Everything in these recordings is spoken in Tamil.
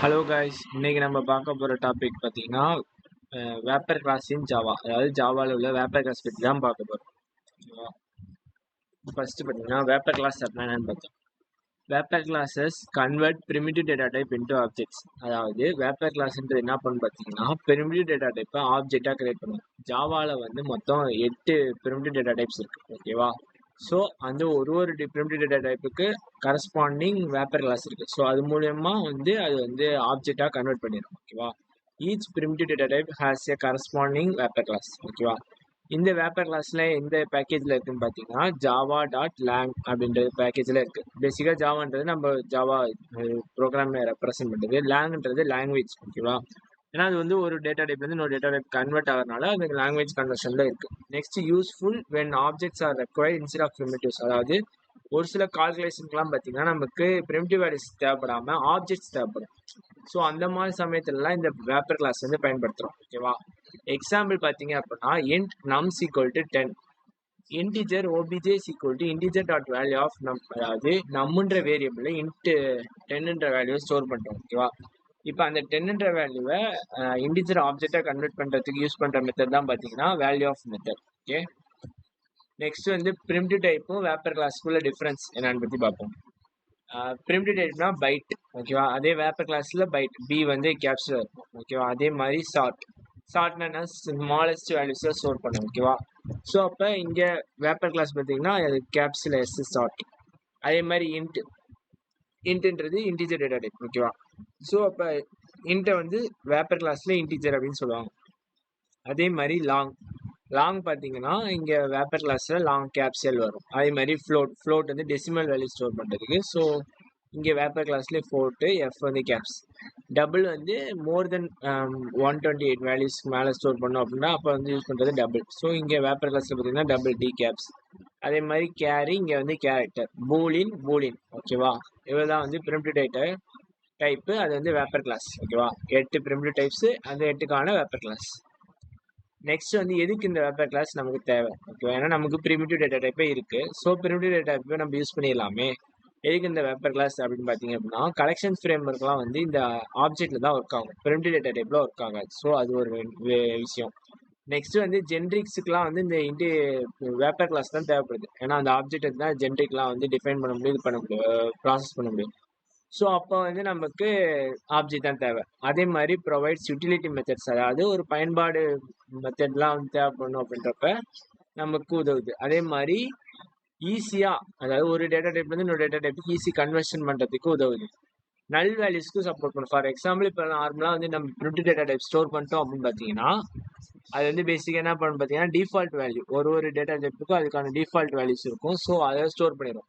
ஹலோ கைஸ், இன்னைக்கு நம்ம பார்க்க போகிற டாபிக் பார்த்தீங்கன்னா வேப்பர் கிளாஸ் இன் ஜாவா. அதாவது ஜாவாவில் உள்ள வேப்பர் கிளாஸ் பற்றி தான் பார்க்க போகிறோம். ஃபர்ஸ்ட் பார்த்தீங்கன்னா வேப்பர் கிளாஸ் என்னன்னு பார்த்தோம். Vapour classes convert primitive data type into objects. அதாவது வேப்பர் கிளாஸ்ன்றது என்ன பண்ணு பார்த்தீங்கன்னா பிரிமிட்டிவ் டேட்டா டைப்பை ஆப்ஜெக்டாக கிரியேட் பண்ணும். ஜாவாவில் வந்து மொத்தம் 8 பிரிமிட்டிவ் டேட்டா டைப்ஸ் இருக்கு, ஓகேவா? ஸோ அந்த ஒரு பிரிமிட்டிவ் டேட்டா டைப்புக்கு கரஸ்பாண்டிங் வேப்பர் கிளாஸ் இருக்கு. ஸோ அது மூலயமா வந்து அது வந்து ஆப்ஜெக்டாக கன்வெர்ட் பண்ணிடும், ஓகேவா? Each primitive data type has a corresponding wrapper class, ஓகேவா? இந்த வேப்பர் கிளாஸ்ல எந்த பேக்கேஜ்ல இருக்குன்னு பார்த்தீங்கன்னா java.lang அப்படின்றது பேக்கேஜ்ல இருக்கு. பேசிக்காக ஜாவான்றது நம்ம ஜாவா ப்ரோக்ராம் ரெப்ரசென்ட் பண்ணுறது, லாங்ன்றது லாங்குவேஜ், ஓகேவா? ஏன்னா அது வந்து ஒரு டேட்டா டைப்லேருந்து இன்னொரு டேட்டா டைப் கன்வெர்ட் ஆகிறதுனால அது லாங்குவேஜ் கன்வர்ஷன்ல இருக்கு. Next useful when objects are required instead of primitives. அதாவது ஒரு சில கால்குலேஷனுக்குலாம் பார்த்தீங்கன்னா நமக்கு பிரிமிட்டிவ் வேல்யூஸ் தேவைப்படாமல் ஆப்ஜெக்ட்ஸ் தேவைப்படும். ஸோ அந்த மாதிரி சமயத்துலலாம் இந்த வேப்பர் கிளாஸ் வந்து பயன்படுத்துகிறோம், ஓகேவா? எக்ஸாம்பிள் பார்த்தீங்க அப்படின்னா int nums equal to 10, integer obj is equal to integer dot value of num. அதாவது நம்முன்ற வேரியபிள் int 10ன்ற வேல்யூவை ஸ்டோர் பண்ணுறோம், ஓகேவா? இப்போ அந்த 10ன்ற வேல்யூவை இன்டிஜர் ஆப்ஜெக்டாக கன்வெர்ட் பண்ணுறதுக்கு யூஸ் பண்ணுற மெத்தட் தான் பார்த்தீங்கன்னா value of method, okay? Next வந்து பிரிமிட்டிவ் டைப்பும் வேப்பர் கிளாஸ்க்குள்ள டிஃப்ரென்ஸ் என்னன்னு பற்றி பார்ப்போம். பிரிமிட்டிவ் டைப்னா பைட், ஓகேவா? அதே வேப்பர் கிளாஸில் பைட் பி வந்து கேப்ஸில் இருக்கும், ஓகேவா? அதே மாதிரி ஷார்ட்னா ஸ்மாலஸ்ட் வேல்யூஸை ஸ்டோர் பண்ணும், ஓகேவா? ஸோ அப்போ இங்கே வேப்பர் கிளாஸ் பார்த்தீங்கன்னா அது கேப்ஸில் எஸ் ஷார்ட். அதே மாதிரி இன்ட்ன்றது இன்டிஜர் டேட்டா டைப், ஓகேவா? ஸோ அப்போ இன்ட்டை வந்து வேப்பர் கிளாஸில் இன்டிஜர் அப்படின்னு சொல்லுவாங்க. அதே மாதிரி லாங் பார்த்தீங்கன்னா இங்கே வேப்பர் கிளாஸில் லாங் கேப்சல் வரும். அதே மாதிரி ஃப்ளோட் வந்து டெசிமல் வேல்யூ ஸ்டோர் பண்ணுறதுக்கு. ஸோ இங்கே வேப்பர் கிளாஸ்லேயே ஃபோர்ட்டு, எஃப் வந்து கேப்ஸ். டபுள் வந்து மோர் தென் 128 வேல்யூஸ்க்கு மேலே ஸ்டோர் பண்ணோம் அப்படின்னா அப்போ வந்து யூஸ் பண்ணுறது டபுள். ஸோ இங்கே வேப்பர் கிளாஸில் பார்த்தீங்கன்னா டபுள் டி கேப்ஸ். அதே மாதிரி கேரி இங்கே வந்து கேரக்டர், பூலின், ஓகேவா? இவ்வளோ தான் வந்து பிரிமிட்டிவ் டேட்டா டைப்பு. அது வந்து வேப்பர் கிளாஸ், ஓகேவா? 8 பிரிமிட்டிவ் டைப்ஸு, அந்த 8க்கான வேப்பர் கிளாஸ். நெக்ஸ்ட் வந்து எதுக்கு இந்த வேப்பர் கிளாஸ் நமக்கு தேவை, ஓகேவா? ஏன்னா நமக்கு பிரிமிட்டிவ் டேட்டா டைப்பே இருக்கு. ஸோ பிரிமிட்டிவ் டேட்டா டைப்பை நம்ம யூஸ் பண்ணிடலாமே. எதுக்கு இந்த வேப்பர் கிளாஸ் அப்படின்னு பார்த்தீங்க அப்படின்னா கலெக்ஷன் ஃப்ரேம் ஒர்க்லாம் வந்து இந்த ஆப்ஜெக்ட்ல தான் ஒர்க் ஆகும், பிரிமிட்டிவ் டேட்டா டைப்ல ஒர்க் ஆகாது. ஸோ அது ஒரு விஷயம். நெக்ஸ்ட் வந்து ஜென்ரிக்ஸுக்குலாம் வந்து இந்த வேப்பர் கிளாஸ் தான் தேவைப்படுது. ஏன்னா அந்த ஆப்ஜெக்ட் தான் ஜென்ரிக்லாம் வந்து டிஃபைன் பண்ண முடியும், இது பண்ண முடியும், ப்ராசஸ் பண்ண முடியும். ஸோ அப்போ வந்து நமக்கு ஆப்ஜெக்ட் தான் தேவை. அதே மாதிரி ப்ரொவைட்ஸ் யூட்டிலிட்டி மெத்தட்ஸ், அதாவது ஒரு பயன்பாடு மெத்தட்லாம் வந்து தேவைப்படணும் அப்படின்றப்ப நமக்கு உதவுது. அதே மாதிரி ஈஸியாக, அதாவது ஒரு டேட்டா டைப்லேருந்து இன்னொரு டேட்டா டைப்புக்கு ஈஸி கன்வர்ஷன் பண்ணுறதுக்கு உதவுது. நல் வேல்யூஸ்க்கு சப்போர்ட் பண்ணும். ஃபார் எக்ஸாம்பிள் இப்போ நார்மலாக வந்து நம்ம பிரிமிட்டிவ் டேட்டா டைப் ஸ்டோர் பண்ணிட்டோம் அப்படின்னு பார்த்தீங்கன்னா அது வந்து பேசிக்காக என்ன பண்ணணும் பார்த்தீங்கன்னா டிஃபால்ட் வேல்யூ, ஒரு டேட்டா டைப்புக்கும் அதுக்கான டிஃபால்ட் வேல்யூஸ் இருக்கும். ஸோ அதை ஸ்டோர் பண்ணிடும்.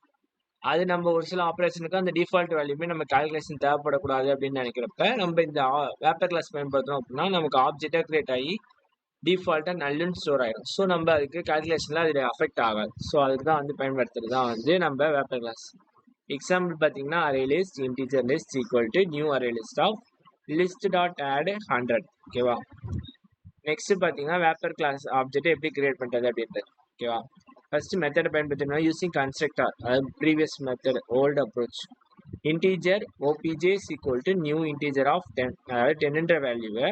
அது நம்ம ஒரு சில ஆப்ரேஷனுக்கு அந்த டிஃபால்ட் வேல்யூமே நம்ம கால்குலேஷன் தேவைப்படக்கூடாது அப்படின்னு நினைக்கிறப்ப நம்ம இந்த வேப்பர் கிளாஸ் பயன்படுத்துறோம் அப்படின்னா நமக்கு ஆப்ஜெக்டாக கிரியேட் ஆகி டிஃபால்ட்டாக நல்லுன்னு ஸ்டோர் ஆகிடும். ஸோ நம்ம அதுக்கு கால்குலேஷனில் அதில் அஃபெக்ட் ஆகாது. ஸோ அதுக்கு தான் வந்து பயன்படுத்துறது தான் வந்து நம்ம வேப்பர் கிளாஸ். எக்ஸாம்பிள் பார்த்தீங்கன்னா array list integer list equal to new array list of list dot add 100, ஓகேவா? நெக்ஸ்ட் பார்த்தீங்கன்னா வேப்பர் கிளாஸ் ஆப்ஜெக்ட் எப்படி கிரியேட் பண்ணுறது அப்படின்றது, ஓகேவா? ஃபர்ஸ்ட் மெத்தட் பயன்படுத்தணும் யூசிங் கன்ஸ்ட்ரக்டர், அதாவது previous method old approach. Integer OPJ is equal to new integer of 10, அதாவது 10ன்ற வேல்யூவை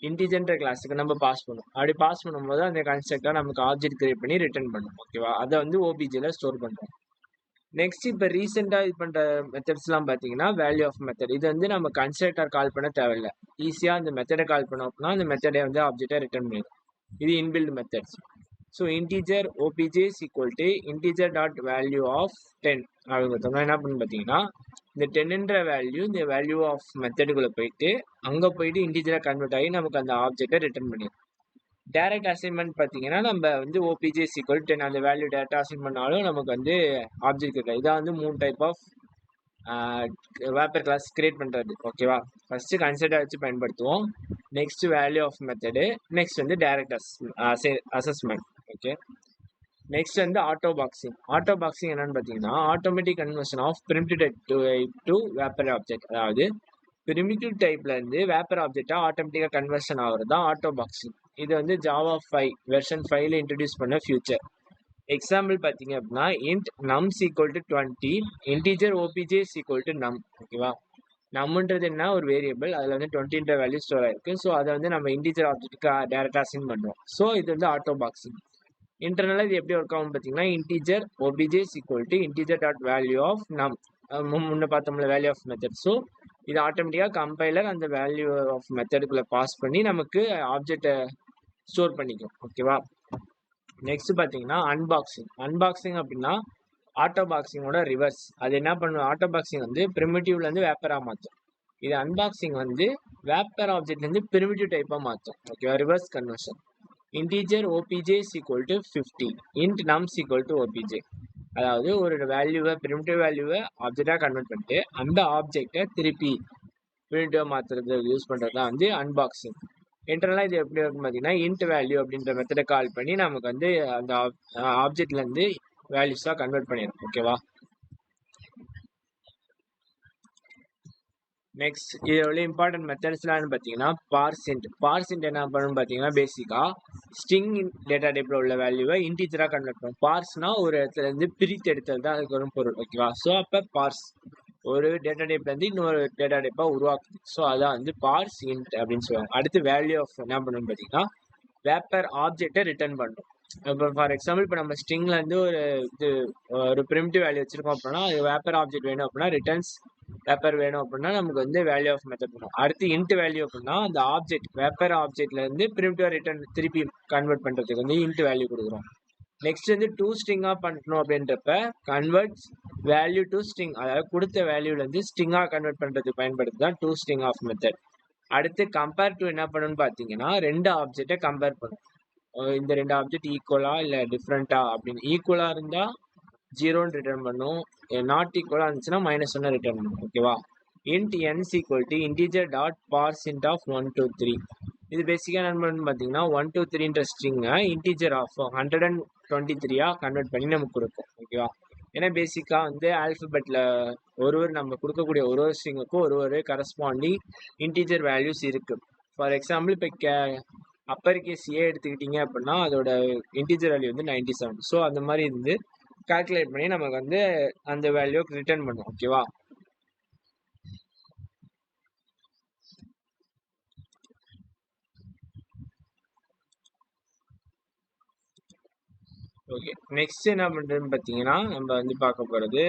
இன்டீஜர்ன்ற கிளாஸுக்கு நம்ம பாஸ் பண்ணுவோம். அப்படி பாஸ் பண்ணும்போது அந்த கன்ஸ்ட்ரக்டர் நமக்கு ஆப்ஜெக்ட் கிரியேட் பண்ணி ரிட்டர்ன் பண்ணும், ஓகேவா? அதை வந்து OPJல ஸ்டோர் பண்ணுறோம். நெக்ஸ்ட் இப்போ ரீசெண்டாக இது பண்ணுற மெத்தட்ஸ்லாம் பார்த்தீங்கன்னா வேல்யூ ஆஃப் மெத்தட். இது வந்து நம்ம கன்ஸ்ட்ரக்டர் கால் பண்ண தேவையில்லை, ஈஸியாக அந்த மெத்தடை கால் பண்ணோம் அப்படின்னா அந்த மெத்தடை வந்து ஆப்ஜெக்டாக ரிட்டர்ன் பண்ணிடும். இது inbuilt methods. So integer OPJ is equal to integer dot value of 10 அப்படிங்கிறத என்ன பண்ணு பார்த்தீங்கன்னா இந்த 10ன்ற வேல்யூ இந்த வேல்யூ ஆஃப் மெத்தடுக்குள்ளே போயிட்டு அங்கே போயிட்டு இன்டீஜராக கன்வெர்ட் ஆகி நமக்கு அந்த ஆப்ஜெக்டை ரிட்டர்ன் பண்ணிடும். டைரக்ட் அசைன்மெண்ட் பார்த்தீங்கன்னா நம்ம வந்து OPJ இஸ் ஈக்குவல் 10 அந்த வேல்யூ டேரக்டாக அசைன் பண்ணாலும் நமக்கு வந்து ஆப்ஜெக்ட் கிடையாது. இதான் வந்து 3 type of wrapper class create பண்ணுறது, ஓகேவா? ஃபர்ஸ்ட் கன்சிடர் வச்சு பயன்படுத்துவோம், next value of method, next வந்து டைரக்ட் அசஸ்மெண்ட், ஓகே? நெக்ஸ்ட் வந்து ஆட்டோ பாக்ஸிங் என்னன்னு பார்த்தீங்கன்னா automatic conversion of primitive type to wrapper object. அதாவது பிரிமிட்டிவ் டைப்ல இருந்து வேப்பர் ஆப்ஜெக்டா ஆட்டோமேட்டிக்காக கன்வர்ஷன் ஆகுறது தான் ஆட்டோ பாக்ஸிங். இது வந்து ஜாவா 5 வெர்ஷன் 5ல இன்ட்ரடியூஸ் பண்ண ஃபியூச்சர். எக்ஸாம்பிள் பார்த்தீங்க அப்படின்னா int nums equal to 20, integer OPJ is equal to num, ஓகேவா? நம்மன்றது என்ன ஒரு வேரியபிள், அதில் வந்து 20ன்ற வேல்யூ ஸ்டோர் ஆயிருக்கு. ஸோ அதை வந்து நம்ம இன்டீஜர் ஆப்ஜெக்ட்டுக்கு டேரெக்டாக அசைன் பண்ணுறோம். ஸோ இது வந்து ஆட்டோ பாக்ஸிங். இன்டர்னலாக இது எப்படி ஒர்க் ஆகும் பார்த்தீங்கன்னா, integer obj is equal to integer dot value of num முன்ன பார்த்தோம்ல வேல்யூ ஆஃப் மெத்தட். ஸோ இது ஆட்டோமேட்டிக்காக கம்பைலர் அந்த வேல்யூ ஆஃப் மெத்தடுக்குள்ளே பாஸ் பண்ணி நமக்கு ஆப்ஜெக்டை ஸ்டோர் பண்ணிக்கும். ஓகேவா? நெக்ஸ்ட் பார்த்தீங்கன்னா அன்பாக்சிங் அப்படின்னா ஆட்டோ பாக்ஸிங்கோட ரிவர்ஸ். அது என்ன பண்ணும், ஆட்டோ பாக்ஸிங் வந்து பிரிமிட்டிவ்லேருந்து வேப்பராக மாற்றும். இது அன்பாக்சிங் வந்து வேப்பர் ஆப்ஜெக்ட்லேருந்து பிரிமிட்டிவ் டைப்பாக மாற்றும். ஓகேவா? Reverse conversion. Integer OPJ is equal to 50, int nums equal to OPJ. அதாவது ஒரு வேல்யூவை பிரிமிட்டிவ் வேல்யூவை ஆப்ஜெக்டாக கன்வெர்ட் பண்ணிட்டு அந்த ஆப்ஜெக்டை திருப்பி பிரிமிட்டிவாக மாற்றுறது யூஸ் பண்ணுறது தான் வந்து அன்பாக்சிங். இன்டர்னலாக இது எப்படி இருக்கும் பார்த்தீங்கன்னா, இன்ட் வேல்யூ அப்படின்ற மெத்தடை கால் பண்ணி நமக்கு வந்து அந்த ஆப்ஜெக்ட்லேருந்து வேல்யூஸாக கன்வெர்ட் பண்ணிடும். ஓகேவா? நெக்ஸ்ட் இதில் உள்ள இம்பார்ட்டன்ட் மெத்தட்ஸ்லாம் பார்த்தீங்கன்னா பார்சிண்ட் என்ன பண்ணணும் பார்த்தீங்கன்னா, பேசிக்காக ஸ்ட்ரிங் டேட்டா டைப்பில் உள்ள வேல்யூவை இன்டீஜராக கன்வெர்ட் பண்ணும். பார்ஸ்னா ஒரு இடத்துல இருந்து பிரித்து எடுத்தது தான் அதுக்கு வரும் பொருள். ஓகேவா? ஸோ அப்போ பார்ஸ் ஒரு டேட்டா டைப்லேருந்து இன்னொரு டேட்டா டைப்பாக உருவாக்குது. ஸோ அதான் வந்து பார்ஸ் இன்ட் அப்படின்னு சொல்லுவாங்க. அடுத்து வேல்யூ ஆஃப் என்ன பண்ணணும்னு பார்த்தீங்கன்னா, வேப்பர் ஆப்ஜெக்டை ரிட்டர்ன் பண்ணும். இப்போ ஃபார் எக்ஸாம்பிள் இப்போ நம்ம ஸ்ட்ரிங்லேருந்து ஒரு பிரிமிட்டிவ் வேல்யூ வச்சிருக்கோம் அப்படின்னா, அது வேப்பர் ஆப்ஜெக்ட் வேணும் அப்படின்னா ரிட்டர்ன்ஸ் வேப்பர் வேணும் அப்படின்னா நமக்கு வந்து வேல்யூ ஆஃப் மெத்தட் பண்ணும். அடுத்து இன்ட் வேல்யூ அப்படின்னா அந்த ஆப்ஜெக்ட் வேப்பர் ஆப்ஜெக்ட்லேருந்து பிரிமிட்டிவ் ரிட்டர்ன் திருப்பி கன்வெர்ட் பண்ணுறதுக்கு வந்து இன்ட் வேல்யூ கொடுக்குறோம். நெக்ஸ்ட் வந்து டூ ஸ்ட்ரிங்காக பண்ணணும் அப்படின்றப்ப கன்வெர்ட்ஸ் வேல்யூ டு ஸ்ட்ரிங், அதாவது கொடுத்த வேல்யூலேருந்து ஸ்ட்ரிங்காக கன்வெர்ட் பண்ணுறதுக்கு பயன்படுத்து தான் டூ ஸ்ட்ரிங் ஆஃப் மெத்தட். அடுத்து கம்பேர் டு என்ன பண்ணணும்னு பார்த்தீங்கன்னா, ரெண்டு ஆப்ஜெக்டை கம்பேர் பண்ணும். இந்த ரெண்டு ஆப்ஜெக்ட் ஈக்குவலா இல்லை டிஃப்ரெண்ட்டா அப்படின்னு. ஈக்குவலாக இருந்தால் 0ன்னு ரிட்டர்ன் பண்ணும், நாட் ஈக்குவலாக இருந்துச்சுன்னா -1 ரிட்டர்ன் பண்ணும். ஓகேவா? Int n is equal to integer dot parseInt of 1 to 3. இது பேசிக்காக என்ன பண்ணணும்னு பார்த்தீங்கன்னா 1 to 3ன்ற ஸ்ட்ரிங்கை இன்டீஜர் ஆஃப் 123 கன்வெர்ட் பண்ணி நமக்கு கொடுக்கும். ஓகேவா? ஏன்னா பேசிக்காக வந்து ஆல்ஃபபெட்டில் நம்ம கொடுக்கக்கூடிய ஒரு ஸ்ட்ரிங்குக்கும் ஒரு கரஸ்பாண்டிங் இன்டீஜர் வேல்யூஸ் இருக்குது. ஃபார் எக்ஸாம்பிள் இப்போ அப்பர் கேஸ் ஏ எடுத்துக்கிட்டீங்க அப்படின்னா அதோட இன்டீஜர் வேல்யூ வந்து 97. ஸோ அந்த மாதிரி இருந்து கால்குலேட் பண்ணி நமக்கு வந்து அந்த வேல்யூக்கு ரிட்டர்ன் பண்ணும். ஓகேவா? ஓகே, நெக்ஸ்ட் என்ன பண்ணுறதுன்னு பார்த்தீங்கன்னா, நம்ம வந்து பார்க்க போகிறது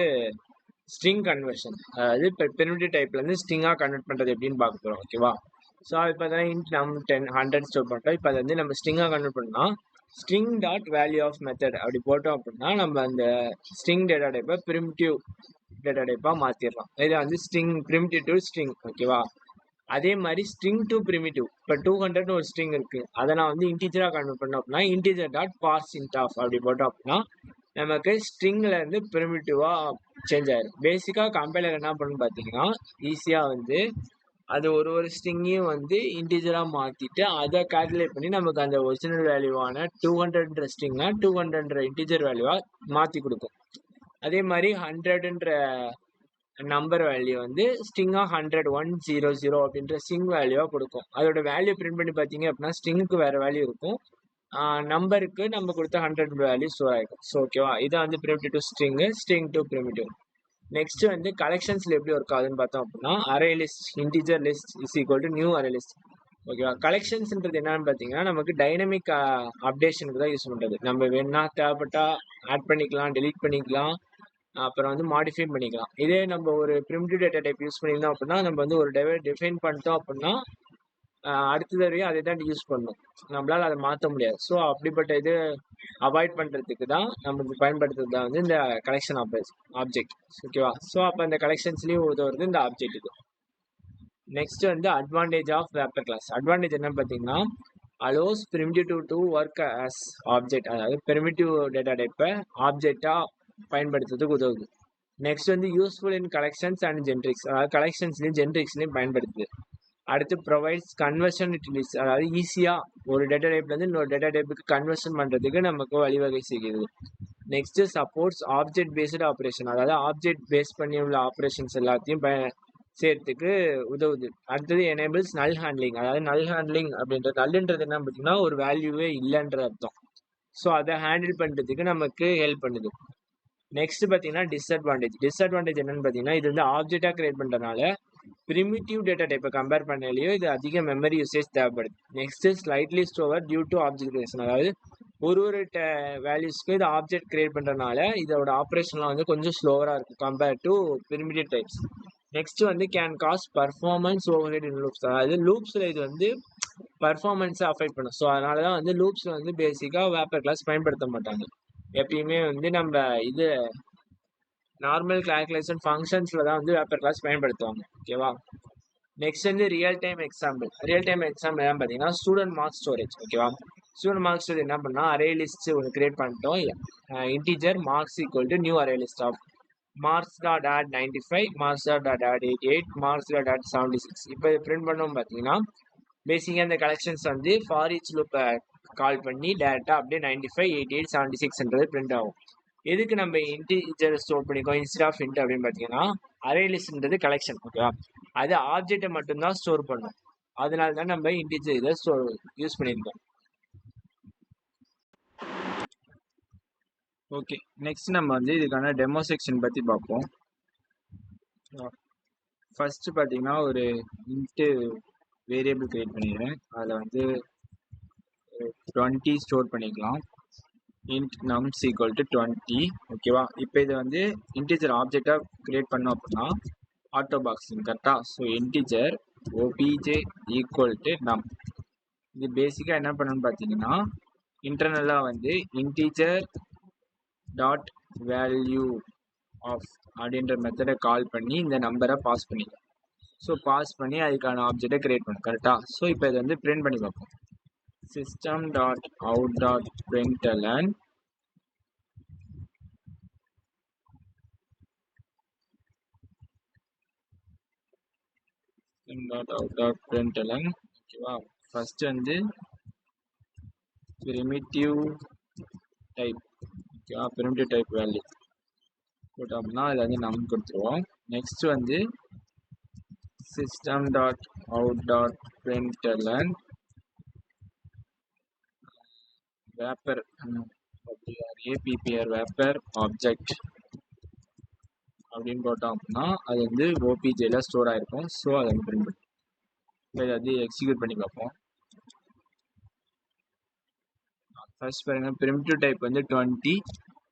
ஸ்ட்ரிங் கன்வர்ஷன். அதாவது இப்போ பிரிமிட்டிவ் டைப்லேருந்து ஸ்ட்ரிங்காக கன்வெர்ட் பண்ணுறது எப்படின்னு பார்க்க போகிறோம். ஓகேவா? ஸோ இப்போ தான் இன்ட் நம் 10 100 ஸ்டோர் பண்ணுறோம். இப்போ அதை வந்து நம்ம ஸ்ட்ரிங்காக கன்வெர்ட் பண்ணால் string dot value of method அப்படி போட்டோம் அப்படின்னா நம்ம அந்த ஸ்ட்ரிங் டேட்டா டைப்பை பிரிமிட்டிவ் டேட்டா டைப்பாக மாற்றிடலாம். இதை வந்து ஸ்ட்ரிங் பிரிமிட்டிவ் டு ஸ்ட்ரிங். ஓகேவா? அதே மாதிரி ஸ்ட்ரிங் டு பிரிமிட்டிவ், இப்போ 200ன்னு ஒரு ஸ்ட்ரிங் இருக்குது, அதை நான் வந்து இன்டீஜராக கன்வெர்ட் பண்ணோம் அப்படின்னா இன்டீஜர் டாட் பார்சிண்ட் ஆஃப் அப்படி போட்டோம் அப்படின்னா நமக்கு ஸ்ட்ரிங்லேருந்து பிரிமிட்டிவாக சேஞ்ச் ஆயிடும். பேசிக்காக கம்பைலர் என்ன பண்ணணும்னு பார்த்தீங்கன்னா, ஈஸியாக வந்து அது ஒரு ஸ்ட்ரிங்கையும் வந்து இன்டீஜராக மாற்றிட்டு அதை கால்குலேட் பண்ணி நமக்கு அந்த ஒரிஜினல் வேல்யூவான 200ன்ற ஸ்ட்ரிங்கை 200ன்ற இன்டீஜர் வேல்யூவாக மாற்றி கொடுக்கும். அதே மாதிரி 100ன்ற நம்பர் வேல்யூ வந்து ஸ்ட்ரிங்காக 100 100 அப்படின்ற ஸ்ட்ரிங் வேல்யூவாக கொடுக்கும். அதோட வேல்யூ பிரிண்ட் பண்ணி பார்த்தீங்க அப்படின்னா ஸ்ட்ரிங்க்கு வேறு வேல்யூ இருக்கும், நம்பருக்கு நம்ம கொடுத்த 100 வேல்யூ ஸ்டோர் ஆகிடும். ஸோ ஓகேவா? இதை வந்து primitive to string to primitive. Next வந்து கலெக்ஷன்ஸ்ல எப்படி ஒர்க் ஆகுதுன்னு பார்த்தோம் அப்படின்னா, array list integer list is equal to new array list. ஓகேவா? கலெக்ஷன்ஸ்ன்றது என்னன்னு பார்த்தீங்கன்னா நமக்கு டைனமிக் அப்டேஷனுக்கு தான் யூஸ் பண்ணுறது. நம்ம வேணா தேவைப்பட்டா ஆட் பண்ணிக்கலாம், டெலீட் பண்ணிக்கலாம், அப்புறம் வந்து மாடிஃபை பண்ணிக்கலாம். இதே நம்ம ஒரு பிரிமிட்டிவ் டேட்டா டைப் யூஸ் பண்ணியிருந்தோம் அப்படின்னா நம்ம வந்து ஒரு டிஃபைன் பண்ணிட்டோம் அப்படின்னா அடுத்த தடவையும் அதை தான் யூஸ் பண்ணணும், நம்மளால் அதை மாற்ற முடியாது. ஸோ அப்படிப்பட்ட இது அவாய்ட் பண்ணுறதுக்கு தான் நமக்கு பயன்படுத்துறது தான் வந்து இந்த கலெக்ஷன் ஆப்ஜெக்ட். ஓகேவா? ஸோ அப்போ இந்த கலெக்ஷன்ஸ்லேயும் உதவுறது இந்த ஆப்ஜெக்ட் இது. நெக்ஸ்ட் வந்து advantage of wrapper class. Advantage என்ன பார்த்தீங்கன்னா, allows primitive to work as object, அதாவது பிரிமிட்டிவ் டேட்டா டைப்பை ஆப்ஜெக்டாக பயன்படுத்துறதுக்கு உதவுது. நெக்ஸ்ட் வந்து useful in collections and generics, அதாவது கலெக்ஷன்ஸ்லையும் ஜென்ரிக்ஸ்லையும் பயன்படுத்துது. அடுத்து ப்ரொவைட்ஸ் கன்வர்ஷன் யூட்டிலிட்டிஸ், அதாவது ஈஸியாக ஒரு டேட்டா டைப்லேருந்து இன்னொரு டேட்டா டைப்புக்கு கன்வர்ஷன் பண்ணுறதுக்கு நமக்கு வழிவகை செய்கிறது. Next supports object based operation, அதாவது ஆப்ஜெக்ட் பேஸ் பண்ணி உள்ள ஆப்ரேஷன்ஸ் எல்லாத்தையும் சேர்த்துக்கு உதவுது. அடுத்தது எனேபிள்ஸ் நல் ஹேண்ட்லிங், அதாவது நல் ஹேண்ட்லிங் அப்படின்றது, நல்லுன்றது என்ன பார்த்தீங்கன்னா ஒரு வேல்யூவே இல்லைன்ற அர்த்தம். ஸோ அதை ஹேண்டில் பண்ணுறதுக்கு நமக்கு ஹெல்ப் பண்ணுது. நெக்ஸ்ட் பார்த்தீங்கன்னா டிஸ்அட்வான்டேஜ் என்னன்னு பார்த்தீங்கன்னா, இது வந்து ஆப்ஜெக்டாக கிரியேட் பண்ணுறதுனால ப்ரிமிட்டிவ் டேட்டா டைப்பை கம்பேர் பண்ணலையோ இது அதிக மெமரி யூசேஜ் தேவைப்படுது. Next slightly slower due to object creation, அதாவது ஒரு வேல்யூஸ்க்கு இது ஆப்ஜெக்ட் கிரியேட் பண்ணுறதுனால இதோட ஆப்ரேஷன்லாம் வந்து கொஞ்சம் ஸ்லோவராக இருக்கும் compare to primitive types. Next வந்து can cause performance overhead in loops, அதாவது லூப்ஸில் இது வந்து பர்ஃபார்மன்ஸை அஃபெக்ட் பண்ணும். ஸோ அதனால தான் வந்து லூப்ஸில் வந்து பேசிக்காக வேப்பர் கிளாஸ் பயன்படுத்த மாட்டாங்க. எப்பயுமே வந்து நம்ம இது நார்மல் கால்குலேஷன் ஃபங்க்ஷன்ஸில் தான் வந்து வேப்பர் கிளாஸ் பயன்படுத்துவாங்க. ஓகேவா? நெக்ஸ்ட் வந்து ரியல் டைம் எக்ஸாம்பிள் என்ன பார்த்தீங்கன்னா ஸ்டூடெண்ட் மார்க்ஸ் ஸ்டோரேஜ். ஓகேவா? ஸ்டூடெண்ட் மார்க்ஸ் ஸ்டோரேஜ் என்ன பண்ணால் அரே லிஸ்ட் ஒன்று கிரியேட் பண்ணிட்டோம். Integer marks equal to new array list of marks dot add 95, marks dot add 88, marks dot add 76. இப்போ பிரிண்ட் பண்ணோம் பார்த்தீங்கன்னா பேசிக்காக இந்த கலெக்ஷன்ஸ் வந்து ஃபார் ஈச் லூப்பை கால் பண்ணி டேரெக்டாக அப்படியே 95, 88, 76ன்றது பிரிண்ட் ஆகும். எதுக்கு நம்ம இன்டிஜர் ஸ்டோர் பண்ணிக்கோம் இன்ஸ்டெட் ஆஃப் இன்ட் அப்படின்னு பார்த்தீங்கன்னா அரே லிஸ்ட்ன்றது கலெக்ஷன். ஓகேவா? அது ஆப்ஜெக்டை மட்டும்தான் ஸ்டோர் பண்ணும். அதனால தான் நம்ம இன்டிஜர் இதை யூஸ் பண்ணியிருக்கோம். ஓகே, நெக்ஸ்ட் நம்ம வந்து இதுக்கான டெமோ செக்ஷன் பற்றி பார்ப்போம். ஃபர்ஸ்ட் பார்த்தீங்கன்னா ஒரு இன்ட்டு வேரியபிள் கிரியேட் பண்ணிடுறேன். அதில் வந்து 20 ஸ்டோர் பண்ணிக்கலாம். Int nums equal to 20. ஓகேவா? இப்போ இதை வந்து இன்டிஜர் ஆப்ஜெக்டாக கிரியேட் பண்ணோம் அப்படின்னா ஆட்டோ பாக்ஸிங் கரெக்டாக. So integer obj equal to num. இது பேசிக்காக என்ன பண்ணணும்னு பார்த்தீங்கன்னா இன்டர்னலாக வந்து இன்டிஜர் டாட் வேல்யூ ஆஃப் அப்படின்ற மெத்தடை கால் பண்ணி இந்த நம்பரை பாஸ் பண்ணிக்கலாம். ஸோ பாஸ் பண்ணி அதுக்கான ஆப்ஜெக்டை கிரியேட் பண்ணும் கரெக்டாக. ஸோ இப்போ இதை வந்து பிரிண்ட் பண்ணி பார்ப்போம். System dot out dot println dot out dot println. ஓகேவா? ஃபர்ஸ்ட் வந்து பிரிமிட்டிவ் டைப். ஓகேவா? பிரிமிட்டிவ் டைப் வேல்யூ போட்டோம் அப்படின்னா அதில் வந்து நம் கொடுத்துருவோம். நெக்ஸ்ட் வந்து system dot out dot println wrapper appr wrapper object அப்படின்னு போட்டோம் அப்படின்னா அது வந்து ஓபிஜேல ஸ்டோர் ஆயிருக்கும். ஸோ அதை வந்து பிரிண்ட் பண்ணி இதை வந்து எக்ஸிக்யூட் பண்ணி பார்ப்போம். ஃபர்ஸ்ட் பாருங்க, பிரிமிட்டிவ் டைப் வந்து 20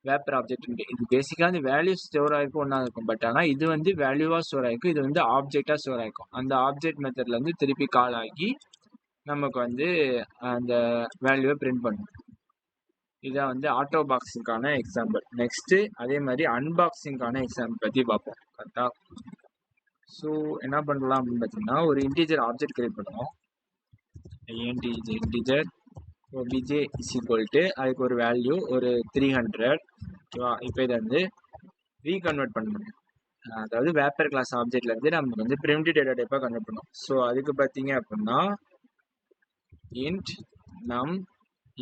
வேப்பர் ஆப்ஜெக்ட். இது பேசிக்காக அந்த வேல்யூ ஸ்டோர் ஆகிருக்கும் ஒன்றா இருக்கும். பட் ஆனால் இது வந்து வேல்யூவாக ஸ்டோர் ஆகிருக்கும், இது வந்து ஆப்ஜெக்டாக ஸ்டோர் ஆகிருக்கும். அந்த ஆப்ஜெக்ட் மெத்தட்லேருந்து திருப்பி கால் ஆகி நமக்கு வந்து அந்த வேல்யூவை பிரிண்ட் பண்ணும். இதான் வந்து ஆட்டோ பாக்ஸிங்கான எக்ஸாம்பிள். நெக்ஸ்ட்டு அதே மாதிரி அன்பாக்சிங்கான எக்ஸாம்பிள் பற்றி பார்ப்போம் கரெக்டாக. ஸோ என்ன பண்ணலாம் அப்படின்னு பார்த்தீங்கன்னா ஒரு இன்டிஜர் ஆப்ஜெக்ட் கிரியேட் பண்ணுவோம். Integer obj is equal to அதுக்கு ஒரு வேல்யூ ஒரு 300. ஓகேவா? இப்போ இதை வந்து ரீகன்வெர்ட் பண்ணணும். அதாவது வேப்பர் கிளாஸ் ஆப்ஜெக்ட்ல இருந்து நமக்கு வந்து பிரிமிட்டிவ் டேட்டா டைப்பாக கன்வெர்ட் பண்ணும். ஸோ அதுக்கு பார்த்தீங்க அப்படின்னா int num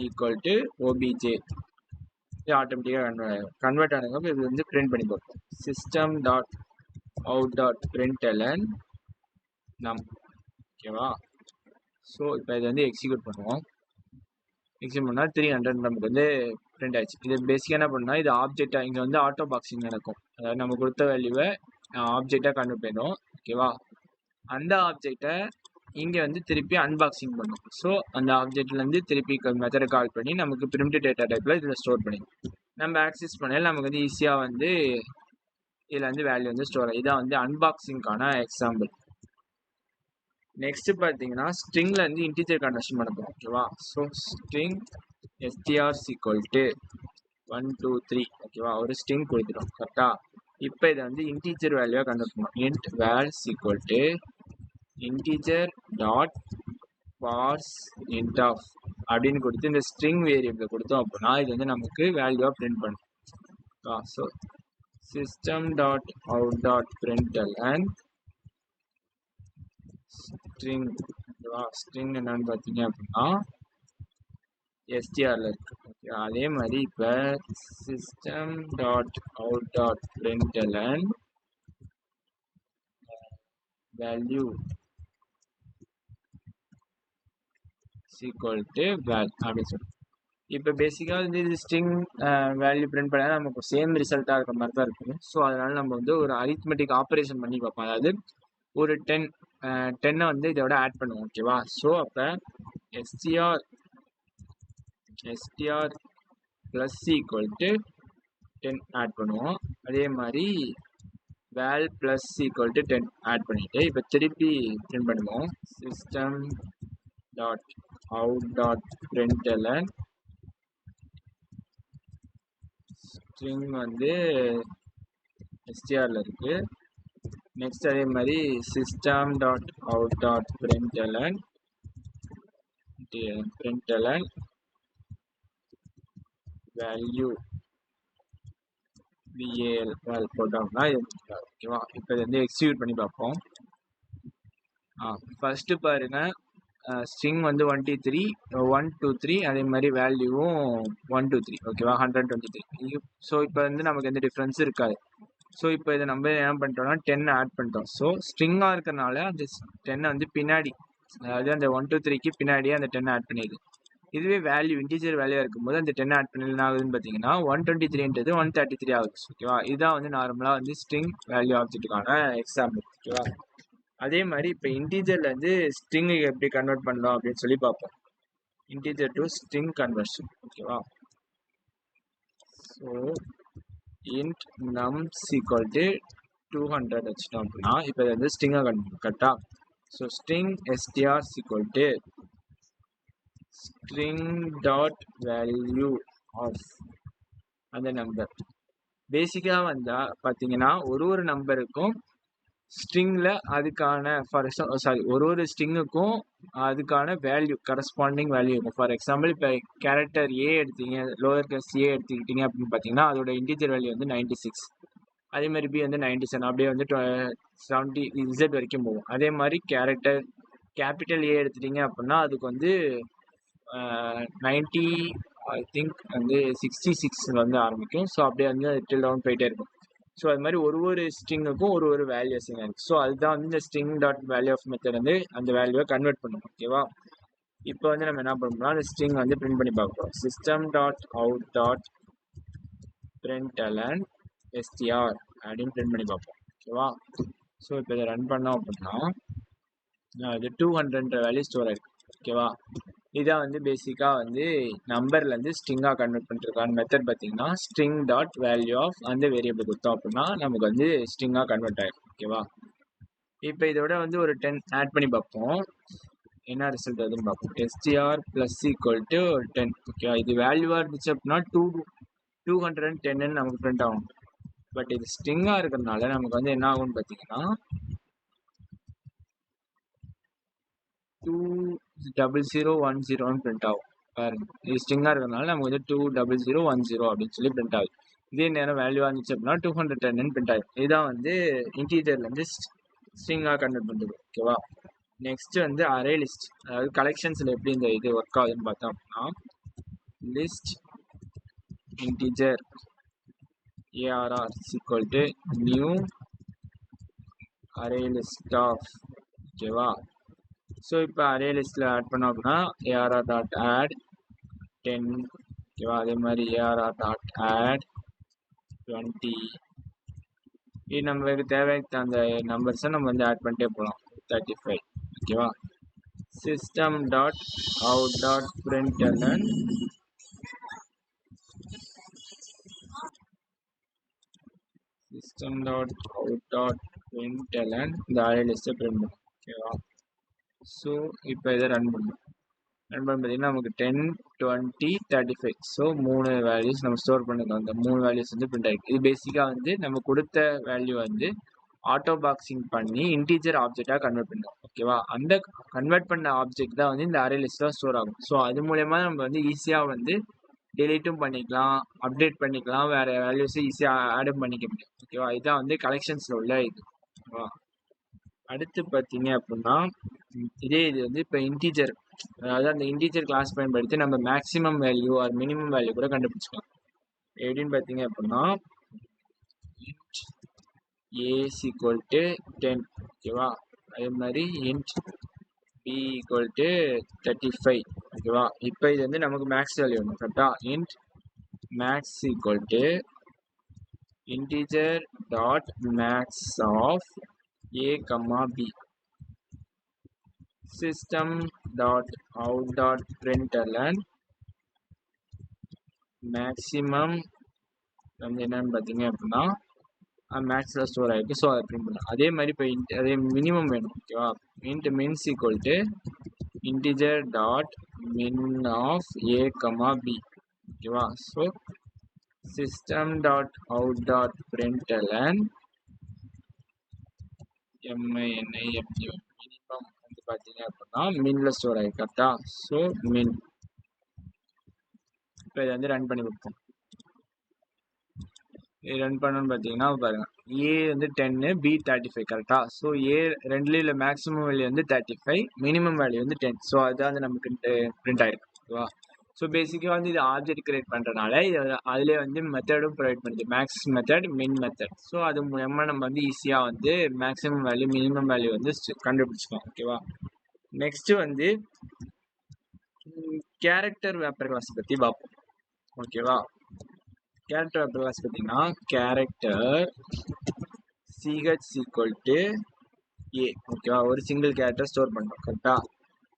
equal to obj இது ஆட்டோமேட்டிக்காக கன்வெர்ட் ஆனதுக்கு இது வந்து பிரிண்ட் பண்ணி பார்ப்போம். System dot out dot println num. ஓகேவா? ஸோ இப்போ இதை வந்து எக்ஸிக்யூட் பண்ணுவோம். எக்ஸிக்யூட் பண்ணால் 300 நமக்கு வந்து பிரிண்ட் ஆயிடுச்சு. இது பேசிக்காக என்ன பண்ணால் இது ஆப்ஜெக்டாக இங்கே வந்து ஆட்டோ பாக்ஸிங் நடக்கும். அதாவது நம்ம கொடுத்த வேல்யூவை ஆப்ஜெக்டாக கன்வெர்ட் பண்ணிடும். ஓகேவா? அந்த ஆப்ஜெக்டை இங்கே வந்து திருப்பி அன்பாக்சிங் பண்ணும். ஸோ அந்த ஆப்ஜெக்ட்லேருந்து திருப்பி மெத்தடை கால் பண்ணி நமக்கு பிரிமிட்டிவ் டேட்டா டைப்பில் இதில் ஸ்டோர் பண்ணிடும். நம்ம ஆக்சஸ் பண்ணால் நமக்கு வந்து ஈஸியாக வந்து இதில் வந்து வேல்யூ வந்து ஸ்டோர் ஆகும். இதான் வந்து அன்பாக்சிங்கான எக்ஸாம்பிள். நெக்ஸ்ட் பார்த்தீங்கன்னா ஸ்ட்ரிங்ல இருந்து இன்டிஜர் கன்வர்ஷன் பண்ண போகிறோம். ஓகேவா? So string str equal to 1 2 3. ஓகேவா? ஒரு ஸ்ட்ரிங் கொடுத்துட்டோம் கரெக்டா. இப்போ இதை வந்து இன்டிஜர் வேல்யூவாக கன்வெர்ட் பண்ணுவோம். Int vals equal to integer dot parse int of அப்படின்னு கொடுத்து இந்த ஸ்ட்ரிங் வேரியபிளை கொடுத்தோம் அப்படின்னா இது வந்து நமக்கு வேல்யூவாக பிரிண்ட் பண்ணும். So system dot out dot println string. ஓகேவா? ஸ்ட்ரிங் என்னன்னு பார்த்தீங்க அப்படின்னா எஸ்டிஆரில் இருக்கு. ஓகே, அதே மாதிரி இப்போ system dot out dot println value equal to val அப்படின்னு சொல்லி இப்போ பேசிக்காக வந்து இது ஸ்ட்ரிங் வேல்யூ பிரிண்ட் பண்ணால் நமக்கு சேம் ரிசல்ட்டாக இருக்க மாதிரி தான் இருக்கும். ஸோ அதனால நம்ம வந்து ஒரு அரித்மெட்டிக் ஆப்ரேஷன் பண்ணி பார்ப்போம். அதாவது ஒரு 10 வந்து இதோட ஆட் பண்ணுவோம். ஓகேவா? ஸோ அப்போ str plus equal to 10 add பண்ணுவோம். அதே மாதிரி val plus equal to 10 add பண்ணிட்டு இப்போ திருப்பி பிரிண்ட் பண்ணுவோம். System dot out dot println string வந்து strல இருக்கு. நெக்ஸ்ட் அதே மாதிரி system dot out dot println value val போட்டோம்னா இது ஓகேவா? இப்போ இது வந்து எக்ஸிக்யூட் பண்ணி பார்ப்போம். ஃபர்ஸ்ட் பாருங்க, ஸ்ட்ரிங் வந்து 123 அதே மாதிரி வேல்யூவும் 123 ஓகேவா? 123. ஸோ இப்போ வந்து நமக்கு எந்த டிஃப்ரென்ஸும் இருக்காது. ஸோ இப்போ இதை நம்ம என்ன பண்ணிட்டோம்னா 10 ஆட் பண்ணிட்டோம். ஸோ ஸ்ட்ரிங்காக இருக்கிறனால அந்த 10 வந்து பின்னாடி, அதாவது அந்த 123க்கு பின்னாடியே அந்த 10 ஆட் பண்ணிடுது. இதுவே வேல்யூ இன்டீஜர் வேல்யூ இருக்கும்போது அந்த 10 ஆட் பண்ணி என்ன ஆகுதுன்னு பார்த்தீங்கன்னா 123ன்றது 133 ஆகுது. ஓகேவா? இதுதான் வந்து நார்மலாக வந்து ஸ்ட்ரிங் வேல்யூ ஆப்ஜெக்ட்டுக்கான எக்ஸாம்பிள். ஓகேவா? அதே மாதிரி இப்போ இன்டீஜர்ல இருந்து ஸ்ட்ரிங்குக்கு எப்படி கன்வெர்ட் பண்ணலாம் அப்படின்னு சொல்லி பார்ப்போம். Integer to string conversion. ஓகேவா? So int nums equal to 200 வச்சிட்டோம் அப்படின்னா இப்போ இது வந்து ஸ்ட்ரிங்காக கரெக்டா? So string str equal to string dot value of அந்த நம்பர். பேசிக்காக வந்தால் பார்த்தீங்கன்னா ஒரு நம்பருக்கும் ஸ்ட்ரிங்கில் அதுக்கான ஒரு ஸ்ட்ரிங்குக்கும் அதுக்கான வேல்யூ கரஸ்பாண்டிங் வேல்யூ இருக்கும். ஃபார் எக்ஸாம்பிள் இப்போ கேரக்டர் ஏ எடுத்தீங்க, லோவர் கேஸ் ஏ எடுத்துக்கிட்டீங்க அப்படின்னு பார்த்தீங்கன்னா அதோட இன்டீஜர் வேல்யூ வந்து 96. அதே மாதிரி பி வந்து 97, அப்படியே வந்து 70 Z வரைக்கும் போகும். அதே மாதிரி கேரக்டர் கேபிட்டல் ஏ எடுத்துட்டீங்க அப்படின்னா அதுக்கு வந்து 90 ஐ திங்க் வந்து 66 வந்து ஆரம்பிக்கும். ஸோ அப்படியே வந்து டில் டவுன் போயிட்டே இருக்கும். ஸோ அது மாதிரி ஒரு ஸ்ட்ரிங்குக்கும் ஒரு வேல்யூஸிங் இருக்குது. ஸோ அதுதான் வந்து இந்த string dot value of method வந்து அந்த வேல்யூவை கன்வெர்ட் பண்ணும். ஓகேவா? இப்போ வந்து நம்ம என்ன பண்ணோம்னா அந்த ஸ்ட்ரிங் வந்து பிரிண்ட் பண்ணி பார்ப்போம். System dot out dot println str அப்படின்னு பிரிண்ட் பண்ணி பார்ப்போம். ஓகேவா? ஸோ இப்போ இதை ரன் பண்ணோம் அப்படின்னா இது 200 வேல்யூ ஸ்டோர் ஆயிருக்கு. ஓகேவா? இதான் வந்து பேசிக்காக வந்து நம்பர்லேருந்து ஸ்ட்ரிங்காக கன்வெர்ட் பண்ணிருக்கான மெத்தட். பார்த்தீங்கன்னா ஸ்ட்ரிங் டாட் வேல்யூ ஆஃப் அந்த வேரியபிள் கொடுத்தோம் அப்படின்னா நமக்கு வந்து ஸ்ட்ரிங்காக கன்வெர்ட் ஆகிடும். ஓகேவா? இப்போ இதோட வந்து ஒரு 10 ஆட் பண்ணி பார்ப்போம், என்ன ரிசல்ட் வருதுன்னு பார்ப்போம். str plus equal to 10. ஓகேவா? இது வேல்யூவாக இருந்துச்சு அப்படின்னா 210 நமக்கு பிரிண்ட் ஆகும். பட் இது ஸ்ட்ரிங்காக இருக்கிறதுனால நமக்கு வந்து என்ன ஆகும்னு பார்த்தீங்கன்னா 20010 பிரிண்ட் ஆகும். பாருங்க, இது ஸ்ட்ரிங்காக இருக்கிறதுனால நமக்கு வந்து 20010 அப்படின்னு சொல்லி பிரிண்ட் ஆகுது. இதே நேரம் வேல்யூவாக இருந்துச்சு அப்படின்னா 210 பிரிண்ட் ஆகும். இதுதான் வந்து இன்டீஜர்லேருந்து ஸ்ட்ரிங்காக கன்வெர்ட் பண்ணுறது. ஓகேவா? நெக்ஸ்ட் வந்து அரே லிஸ்ட், அதாவது கலெக்ஷன்ஸில் எப்படி இந்த இது ஒர்க் ஆகுதுன்னு பார்த்தோம் அப்படின்னா list integer arr equal to new array list of. ஓகேவா? ஸோ இப்போ அரே லிஸ்ட்டில் ஆட் பண்ணோம் அப்படின்னா arr டாட் ஆட் 10. ஓகேவா? அதே மாதிரி arr டாட் ஆட் 20. இது நம்மளுக்கு தேவைக்கு அந்த நம்பர்ஸை நம்ம வந்து ஆட் பண்ணிட்டே போகலாம். 35. ஓகேவா? System dot out dot println இந்த அரே லிஸ்ட்டை பிரிண்ட் பண்ணும். ஓகேவா? ஸோ இப்போ இதை ரன் பண்ணும். பார்த்தீங்கன்னா நமக்கு 10, 20, 35. ஸோ 3 வேல்யூஸ் நம்ம ஸ்டோர் பண்ணிருக்கோம். அந்த 3 வேல்யூஸ் வந்து பிரிண்ட் ஆகிருக்கு. இது பேசிக்காக வந்து நம்ம கொடுத்த வேல்யூ வந்து ஆட்டோ பாக்ஸிங் பண்ணி இன்டீஜர் ஆப்ஜெக்டாக கன்வெர்ட் பண்ணுவோம். ஓகேவா? அந்த கன்வெர்ட் பண்ண ஆப்ஜெக்ட் தான் வந்து இந்த அரே லிஸ்ட்டில் ஸ்டோர் ஆகும். ஸோ அது மூலயமா நம்ம வந்து ஈஸியாக வந்து டெலீட்டும் பண்ணிக்கலாம், அப்டேட் பண்ணிக்கலாம், வேறு வேல்யூஸை ஈஸியாக ஆடும் பண்ணிக்க முடியும். ஓகேவா? இதுதான் வந்து கலெக்ஷன்ஸில் உள்ள இது. ஓகேவா? அடுத்து பார்த்தீங்க அப்படின்னா இது வந்து இப்போ இன்டீஜர், அதாவது அந்த இன்டீஜர் கிளாஸ் பயன்படுத்தி நம்ம maximum value or minimum value கூட கண்டுபிடிச்சிக்கலாம். எப்படின்னு பார்த்தீங்க அப்படின்னா int a equal to 10. ஓகேவா? அதே மாதிரி int b equal to 35. ஓகேவா? இப்போ இது வந்து நமக்கு மேக்ஸ் வேல்யூ வேணும். கரெக்டா? int max equal to integer dot max of a comma b system dot out dot println maximum வந்து என்னன்னு பார்த்தீங்க அப்படின்னா மேக்ஸில் ஸ்டோர் ஆகிருக்கு. ஸோ அதை பிரிண்ட் பண்ணலாம். அதே மாதிரி இப்போ அதே மினிமம் வேணும். ஓகேவா, int mins equal to integer dot min of a comma b. ஓகேவா, so system dot out dot println MINIMU minimum வந்து பார்த்தீங்க அப்படின்னா மின்ல ஸ்டோர் ஆகிருக்கு. கரெக்டா, ஸோ மின். இப்போ இதை வந்து ரன் பண்ணி வைப்போம். ரன் பண்ணணும்னு பார்த்தீங்கன்னா பாருங்க, ஏ வந்து 10, பி 35. கரெக்டா, ஸோ ஏ ரெண்டுல மேக்ஸிமம் வேல்யூ வந்து 35, மினிமம் வேல்யூ வந்து 10. ஸோ அதுதான் வந்து நமக்கு பிரிண்ட் ஆயிருக்கு. ஓகேவா, ஸோ பேசிக்காக வந்து இது ஆப்ஜெக்ட் கிரியேட் பண்ணுறதுனால அதிலே வந்து மெத்தடும் ப்ரொவைட் பண்ணுது, மேக்ஸ் மெத்தட், மின் மெத்தட். ஸோ அது மூலமாக நம்ம வந்து ஈஸியாக வந்து மேக்ஸிமம் வேல்யூ, மினிமம் வேல்யூ வந்து கண்டுபிடிச்சிக்கலாம். ஓகேவா, நெக்ஸ்ட் வந்து கேரக்டர் வேப்பர் கிளாஸ் பற்றி பார்ப்போம். ஓகேவா, கேரக்டர் வேப்பர் கிளாஸ் பார்த்தீங்கன்னா கேரக்டர் சிஹெச் ஈக்குவல் டு ஏ. ஓகேவா, ஒரு சிங்கிள் கேரக்டர் ஸ்டோர் பண்ணுறோம். கரெக்டா,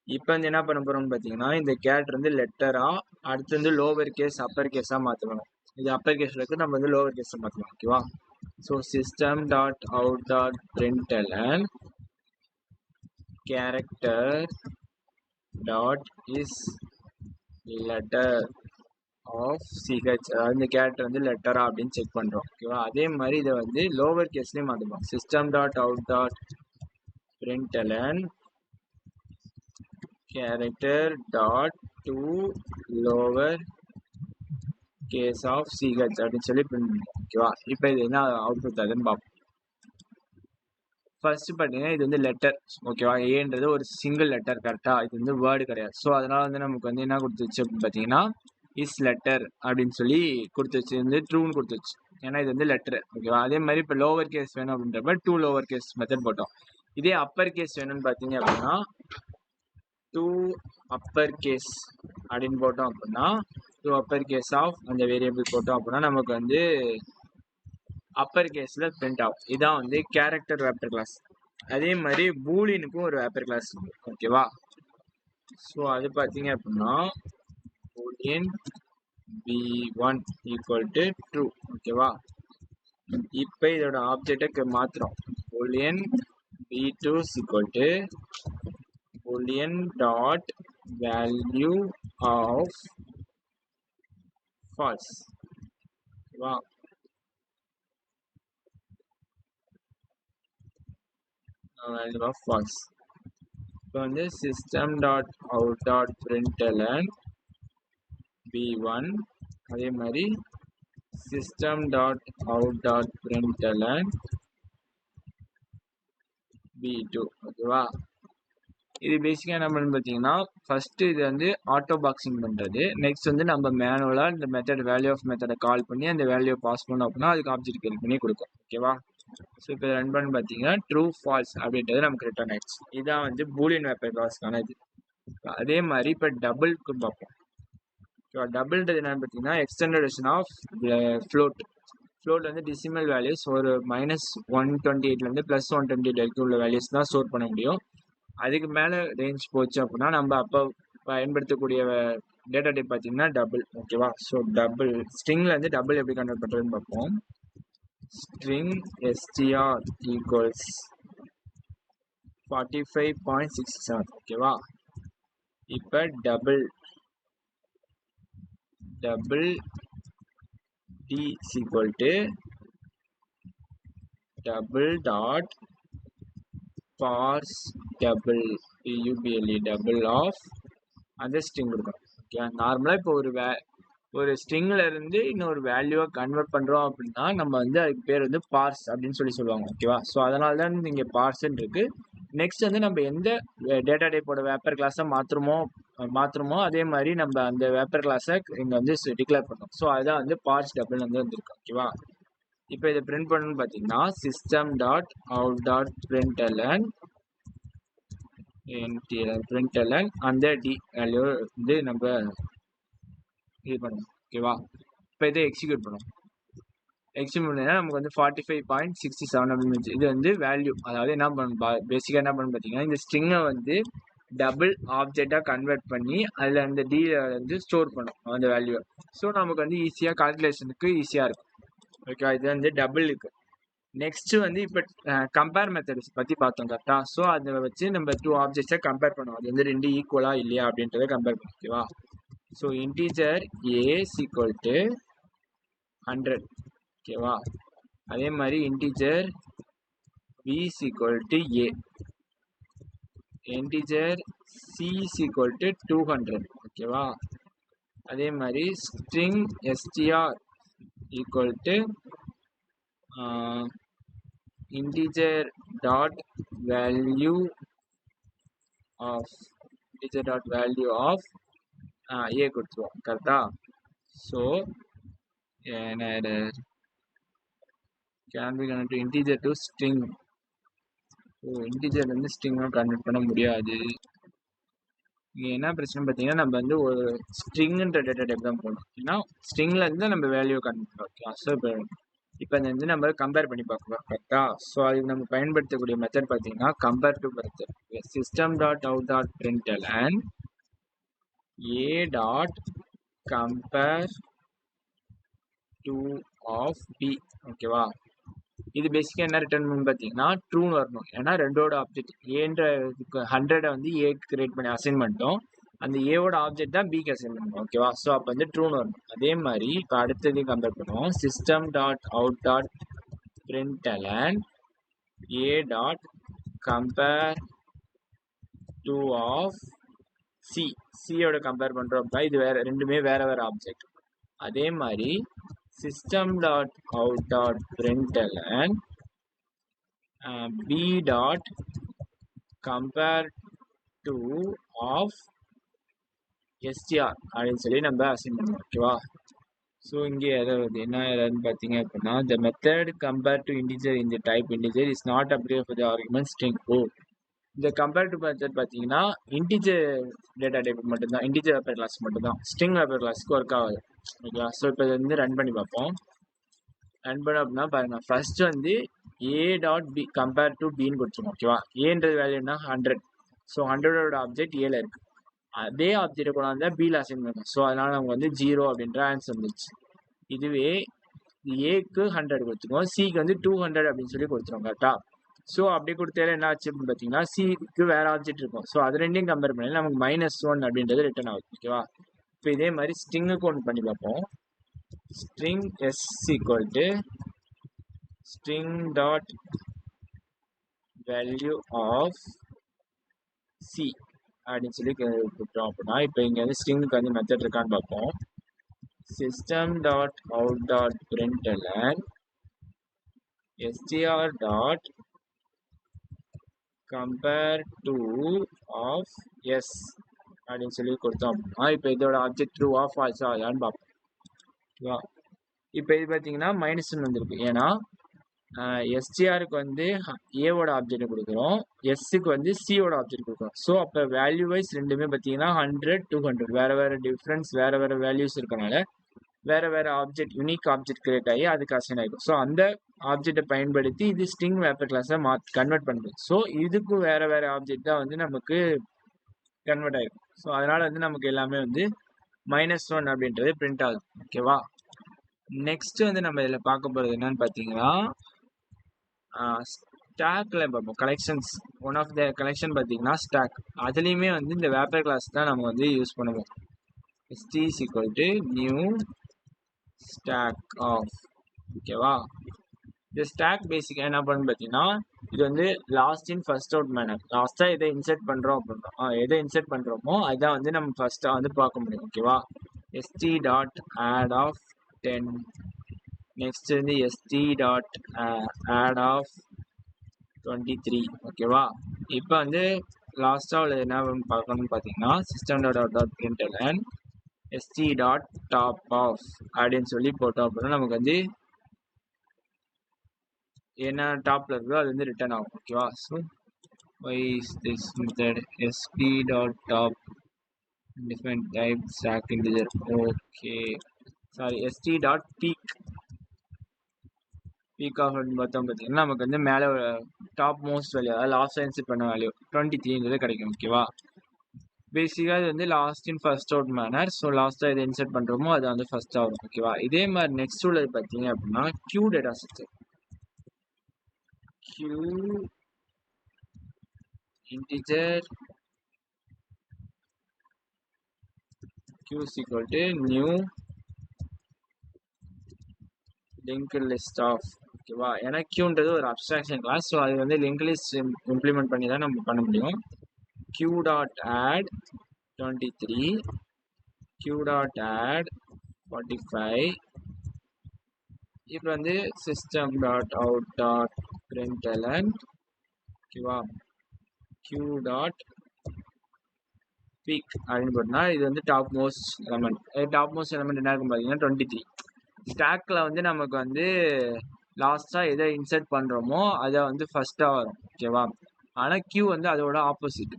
இப்போ வந்து என்ன பண்ண போகிறோம்னு பார்த்தீங்கன்னா இந்த கேரக்டர் வந்து லெட்டராக, அடுத்து வந்து லோவர் கேஸ் அப்பர் கேஸாக மாற்றணும். இது அப்பர் கேஸில் இருக்குது, நம்ம வந்து லோவர் கேஸில் மாற்றணும். ஓகேவா, so system dot out dot println character dot is letter of C H, அதாவது இந்த கேரக்டர் வந்து லெட்டரா அப்படின்னு செக் பண்ணுறோம். ஓகேவா, அதே மாதிரி இதை வந்து லோவர் கேஸ்லேயும் மாற்றுவோம். System dot out dot println character dot to lower case of C H அப்படின்னு சொல்லி பிரிண்ட் பண்ணுவோம். ஓகேவா, இப்போ இது என்ன அவுட்புட் ஆகுதுன்னு பார்ப்போம். ஃபர்ஸ்ட் பார்த்தீங்கன்னா இது வந்து லெட்டர். ஓகேவா, ஏன்றது ஒரு சிங்கிள் லெட்டர். கரெக்டாக, இது வந்து வேர்டு கிடையாது. ஸோ அதனால வந்து நமக்கு வந்து என்ன கொடுத்துச்சு அப்படின்னு பார்த்தீங்கன்னா இஸ் லெட்டர் அப்படின்னு சொல்லி கொடுத்துச்சு, வந்து ட்ரூன்னு கொடுத்துச்சு, ஏன்னா இது வந்து லெட்டர். ஓகேவா, அதே மாதிரி இப்போ லோவர் கேஸ் வேணும் அப்படின்றப்ப டூ லோவர் கேஸ் மெத்தட் போட்டோம். இதே அப்பர் கேஸ் வேணும்னு பார்த்தீங்க அப்படின்னா டூ அப்பர் கேஸ் அப்படின்னு போட்டோம் அப்படின்னா டூ அப்பர் கேஸ் ஆஃப் அந்த வேரியபிள் போட்டோம் அப்படின்னா நமக்கு வந்து அப்பர் கேஸில் பிரிண்ட் ஆகும். இதான் வந்து கேரக்டர் வேப்பர் கிளாஸ். அதே மாதிரி பூலியனுக்கும் ஒரு வேப்பர் கிளாஸ் இருக்கு. ஓகேவா, ஸோ அது பார்த்தீங்க அப்படின்னா Boolean b1 equal to true. ஓகேவா, இப்போ இதோட ஆப்ஜெக்டை மாற்றுறோம். Boolean b2 equal to boolean dot value of false. ஓகேவா, வேல்யூ ஆஃப் ஃபால்ஸ். இப்போ வந்து system dot out dot println b1, அதே மாதிரி system dot out dot println b2. ஓகேவா, இது பேசிக்காக என்ன பண்ணு பார்த்தீங்கன்னா ஃபர்ஸ்ட் இது வந்து ஆட்டோ பாக்ஸிங் பண்ணுறது. நெக்ஸ்ட் வந்து நம்ம மேனுவலாக இந்த மெத்தட் வேல்யூ ஆஃப் மெத்தடை கால் பண்ணி அந்த வேல்யூ பாஸ் பண்ணோம் அப்படின்னா அதுக்கு ஆப்ஜெக்ட் கிரியேட் பண்ணி கொடுக்கும். ஓகேவா, ஸோ இப்போ ரன் பண்ணி பார்த்தீங்கன்னா ட்ரூ ஃபால்ஸ் அப்படின்றது நமக்கு ரிட்டர்ன் ஆயிடுச்சு. இதான் வந்து பூலியன் வேப்பர் கிளாஸ்க்கான இது. அதே மாதிரி இப்போ டபுள்க்கு பார்ப்போம். டபுள்ன்றது என்னன்னு பார்த்தீங்கன்னா extended version of float. Float வந்து டிசிமல் வேல்யூஸ் ஒரு -128லேருந்து +128 வரைக்கும் உள்ள வேல்யூஸ் தான் ஸ்டோர் பண்ண முடியும். அதுக்கு மேலே ரேஞ்ச் போச்சு அப்படின்னா நம்ம அப்போ பயன்படுத்தக்கூடிய டேட்டா டைப் பார்த்தீங்கன்னா டபுள். ஓகேவா, ஸோ டபுள் ஸ்ட்ரிங்கில் வந்து டபுள் எப்படி கன்வெர்ட் பண்ணுறதுன்னு பார்ப்போம். String str equals 45.67. ஓகேவா, இப்போ double d equal to double dot parse double PUBLE double of அந்த ஸ்ட்ரிங் கொடுக்கணும். ஓகே, நார்மலாக இப்போ ஒரு ஸ்ட்ரிங்கில் இருந்து இன்னொரு வேல்யூவை கன்வெர்ட் பண்ணுறோம் அப்படின்னா நம்ம வந்து அதுக்கு பேர் வந்து பார்ஸ் அப்படின்னு சொல்லுவாங்க. ஓகேவா, ஸோ அதனால தான் இங்கே பார்ஸ்ன்னு இருக்கு. நெக்ஸ்ட் வந்து நம்ம எந்த டேட்டா டைப்போட வேப்பர் கிளாஸை மாற்றுறோமோ அதே மாதிரி நம்ம அந்த வேப்பர் கிளாஸை இங்கே வந்து டிக்ளேர் பண்ணோம். ஸோ அதுதான் வந்து பார்ஸ் டபுள் வந்து வந்திருக்கு. ஓகேவா, இப்போ இதை பிரிண்ட் பண்ணணும்னு பார்த்தீங்கன்னா system dot out dot println அந்த டி வேல்யூ வந்து நம்ம இது பண்ணணும். ஓகேவா, இப்போ இதை எக்ஸிக்யூட் பண்ணுவோம். எக்ஸ்ட்ரீம் நமக்கு வந்து 45.67 அப்படின்னு இது வந்து வேல்யூ. அதாவது என்ன பண்ணணும், பேசிக்காக என்ன பண்ணணும் பார்த்தீங்கன்னா, இந்த ஸ்ட்ரிங்கை வந்து டபுள் ஆப்ஜெக்டாக கன்வெர்ட் பண்ணி அதில் அந்த டி வந்து ஸ்டோர் பண்ணும் அந்த வேல்யூவை. ஸோ நமக்கு வந்து ஈஸியாக கால்குலேஷனுக்கு ஈஸியாக இருக்கும். ஓகேவா, இது வந்து டபுளுக்கு. நெக்ஸ்ட் வந்து இப்போ கம்பேர் மெத்தட்ஸ் பற்றி பார்த்தோம் கரெக்டா. ஸோ அதை வச்சு நம்ம 2 ஆப்ஜெக்ட்ஸை கம்பேர் பண்ணுவோம். அது வந்து 2 ஈக்குவலா இல்லையா அப்படின்றத கம்பேர் பண்ணுவோம். ஓகேவா, so integer a equal to 100. ஓகேவா, அதே மாதிரி integer b equal to a, integer c equal to 200. ஓகேவா, அதே மாதிரி string str equal to integer dot value of a கொடுத்துருவோம் கரெக்டா. So can be converted to integer to string. Integer வந்து ஸ்ட்ரிங்காக கன்வெர்ட் பண்ண முடியாது. இங்கே என்ன பிரச்சனை பார்த்தீங்கன்னா, நம்ம வந்து ஒரு ஸ்ட்ரிங்குன்ற டேட்டா டைப் தான் போகணும். ஏன்னா ஸ்ட்ரிங்ல இருந்து நம்ம வேல்யூ கன்வெர்ட் பண்ணோம். ஓகே, ஸோ இப்போ இந்த வந்து நம்ம கம்பேர் பண்ணி பார்க்கலாம் கரெக்டா. ஸோ அதுக்கு நம்ம பயன்படுத்தக்கூடிய மெத்தட் பார்த்தீங்கன்னா compare to method. System dot out dot brindle and a dot compare to of b. ஓகேவா, இது பேசிக்காக என்ன ரிட்டர்ன் பண்ணு பார்த்தீங்கன்னா ட்ரூன்னு வரணும். ஏன்னா ரெண்டோட ஆப்ஜெக்ட் ஏன்ற 100 வந்து ஏக்கு கிரியேட் பண்ணி அசைன் பண்ணிட்டோம். அந்த ஏவோட ஆப்ஜெக்ட் தான் பிக்கு அசைன் பண்ணுவோம். ஓகேவா, ஸோ அப்போ வந்து ட்ரூன்னு வரணும். அதே மாதிரி இப்போ அடுத்ததையும் கம்பேர் பண்ணுவோம். System dot out dot brindle and a dot compare to of c. சியோட கம்பேர் பண்ணுறோம். இது வேற, ரெண்டுமே வேற வேற ஆப்ஜெக்ட். அதே மாதிரி system dot out dot brindle and b dot compare to of str அப்படின்னு சொல்லி நம்ம அசைன் பண்ணுவோம். ஓகேவா, ஸோ இங்கே எதாவது என்ன ஏதாவதுன்னு பார்த்தீங்க அப்படின்னா, the method compare to integer in the type integer is not applicable for the argument string. இந்த கம்பேர் டு மெத்தட் பார்த்தீங்கன்னா இன்டிஜர் டேட்டா டைப் மட்டும்தான், இன்டிஜர் வெப்பர் கிளாஸ் மட்டும்தான், ஸ்ட்ரிங் வெப்பர் கிளாஸ்க்கு ஒர்க் ஆகுது. ஓகேவா, ஸோ இப்போ இதை வந்து ரன் பண்ணி பார்ப்போம். ரன் பண்ண அப்படின்னா பாருங்க, ஃபர்ஸ்ட் வந்து a dot b compare to பின்னு கொடுத்துருவோம். ஓகேவா, ஏன்றது வேல்யூனா 100. ஸோ 100ஓட ஆப்ஜெக்ட் ஏல இருக்கு. அதே ஆப்ஜெக்டை கொண்டாந்து பியில் அசைன் பண்ணுவோம். ஸோ அதனால நமக்கு வந்து 0 அப்படின்ற ஆன்சர் வந்துச்சு. இதுவே ஏக்கு 100 கொடுத்துருவோம், சிக்கு வந்து 200 அப்படின்னு சொல்லி கொடுத்துருவோம் கரெக்டா. ஸோ அப்படி கொடுத்தாலும் என்ன ஆச்சு அப்படின்னு பார்த்தீங்கன்னா, சிக்கு வேற ஆப்ஜெக்ட் இருக்கும். ஸோ அது ரெண்டையும் கம்பேர் பண்ணி நமக்கு -1 அப்படின்றது ரிட்டர்ன் ஆகுது. ஓகேவா, இப்போ இதே மாதிரி ஸ்ட்ரிங்குக்கு ஒன்று பண்ணி பார்ப்போம். String s equal to string dot value of C அப்படின்னு சொல்லி கொடுத்தோம் அப்படின்னா, இப்போ இங்கே வந்து ஸ்ட்ரிங்குக்கு வந்து மெத்தட் இருக்கான்னு பார்ப்போம். System dot out dot brindle and str dot compare to of S அப்படின்னு சொல்லி கொடுத்தோம் அப்படின்னா, இப்போ இதோட ஆப்ஜெக்ட் ட்ரூவா ஃபால்ஸா ஆகுதான்னு பார்ப்போம். ஓகேவா, இப்போ இது பார்த்தீங்கன்னா -1 வந்திருக்கு. ஏன்னா எஸ்டிஆருக்கு வந்து ஏவோட ஆப்ஜெக்ட் கொடுக்குறோம், எஸ்ஸுக்கு வந்து சியோட ஆப்ஜெக்ட் கொடுக்குறோம். ஸோ அப்போ வேல்யூ வைஸ் ரெண்டுமே பார்த்தீங்கன்னா 100, 200 வேற வேற டிஃப்ரென்ஸ், வேற வேற வேல்யூஸ் இருக்கனால வேற வேற ஆப்ஜெக்ட், யூனிக் ஆப்ஜெக்ட் கிரியேட் ஆகி அதுக்கு அசைன் ஆகிடும். ஸோ அந்த ஆப்ஜெக்டை பயன்படுத்தி இது ஸ்ட்ரிங் வேப்பர் கிளாஸை கன்வெர்ட் பண்ணுது. ஸோ இதுக்கும் வேற வேற ஆப்ஜெக்ட் தான் வந்து நமக்கு கன்வெர்ட் ஆகிடும். ஸோ அதனால வந்து நமக்கு எல்லாமே வந்து -1 அப்படின்றது பிரிண்ட் ஆகுது. ஓகேவா, நெக்ஸ்ட் வந்து நம்ம இதில் பார்க்க போகிறது என்னன்னு பார்த்தீங்கன்னா ஸ்டாக்ல பார்ப்போம். Collections, one of the collection பார்த்தீங்கன்னா ஸ்டாக். அதுலேயுமே வந்து இந்த வேப்பர் கிளாஸ் தான் நம்ம வந்து யூஸ் பண்ணுவோம். st equal to new stack of. ஓகேவா, இந்த ஸ்டாக் பேசிக்காக என்ன பண்ணு பார்த்தீங்கன்னா, இது வந்து last in first out manner. லாஸ்ட்டாக எதை இன்சர்ட் பண்ணுறோம் அப்படின்னா, எதை இன்சர்ட் பண்ணுறோமோ அதுதான் வந்து நம்ம ஃபர்ஸ்ட்டாக வந்து பார்க்க முடியும். ஓகேவா, st dot add of 10. Next வந்து st டாட் ஆட் ஆஃப் 23. ஓகேவா, இப்போ வந்து லாஸ்ட்டாக உள்ள என்ன பார்க்கணும்னு பார்த்தீங்கன்னா, system dot out dot brindle and st dot top of அப்படின்னு சொல்லி போட்டோம் அப்படின்னா நமக்கு வந்து என்ன டாப்ல இருக்கோ அது வந்து ரிட்டர்ன் ஆகும். ஓகேவா, so why is this method st dot top different type stack integer. Okay, sorry, st dot peak peek of அப்படின்னு பார்த்தோம் பார்த்தீங்கன்னா நமக்கு வந்து மேலே டாப் மோஸ்ட் வேல்யூ அதாவது லாஸ்ட்டாக இன்செர்ட் பண்ண வேல்யூ 23 கிடைக்கும். ஓகேவா, பேசிக்காக இது வந்து last in first out manner. So லாஸ்ட்டாக எது இன்செர்ட் பண்ணுறோமோ அது வந்து ஃபர்ஸ்ட் ஆகும். ஓகேவா, இதே மாதிரி நெக்ஸ்ட் உள்ளது பார்த்தீங்க அப்படின்னா queue data structure. Queue integer q is equal to new linked list of. ஓகேவா, ஏன்னா கியூன்றது ஒரு அப்ஸ்ட்ராக்ஷன் கிளாஸ். ஸோ அது வந்து லிங்க் லிஸ்ட் இம்ப்ளிமெண்ட் பண்ணி தான் நம்ம பண்ண முடியும். q dot add 23, q dot add 45. இப்போ வந்து system dot out dot println. ஓகேவா, q டாட் பீக் அப்படின்னு போட்டோம்னா இது வந்து top most element. Top most element என்ன இருக்கும் பார்த்தீங்கன்னா 23. ஸ்டாக்ல வந்து நமக்கு வந்து லாஸ்ட்டாக எதை இன்சர்ட் பண்ணுறோமோ அதை வந்து ஃபஸ்ட்டாக வரும். ஓகேவா, ஆனால் கியூ வந்து அதோட ஆப்போசிட்.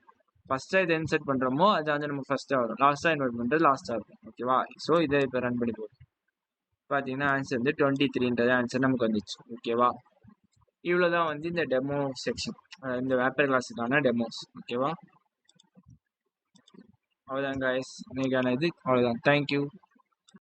ஃபஸ்ட்டாக இதை இன்சர்ட் பண்ணுறோமோ அது வந்து நமக்கு ஃபஸ்ட்டாக வரும், லாஸ்ட்டாக இன்வெர்ட் பண்ணுறது லாஸ்ட்டாக இருக்கும். ஓகேவா, ஸோ இதை இப்போ ரன் பண்ணி போகும் பார்த்தீங்கன்னா ஆன்சர் வந்து 23ன்றது ஆன்சர் நமக்கு வந்துச்சு. ஓகேவா, இவ்வளோதான் வந்து இந்த டெமோ செக்ஷன், இந்த வேப்பர் கிளாஸுக்கான டெமோஸ். ஓகேவா, அவ்வளோதான் கைஸ், இன்னைக்கான இது அவ்வளோதான். தேங்க்யூ.